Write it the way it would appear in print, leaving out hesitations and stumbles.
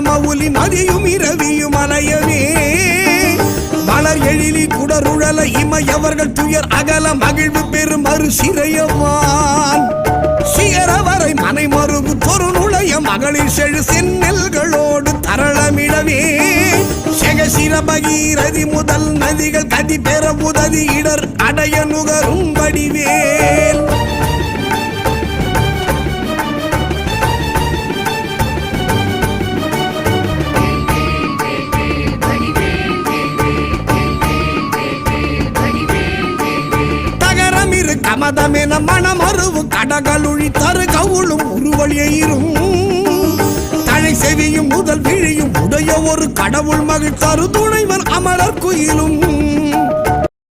மவுலி மதியும் இரவியும் அலையவே மலர் எழிலி குடருழல இமையவர்கள் துயர் அகல மகிழ்வு பெரும் மறு சிறையவான் சிகரவரை மனை மருகு தொரு நுழைய மகளிர் செழு செந்நெல்களோடு தரளமிடவே செகசிர பகீரதி முதல் நதிகள் கதி பெற உதவி இடர் அடைய நுகரும் வடிவேல் கமதமென மனமருவு கடகளுழி தரு கவுளும் உருவழியும் தழை செவியும் முதல் விழியும் உடைய ஒரு கடவுள் மகிழ் தரு துணைவர் அமரர் குயிலும்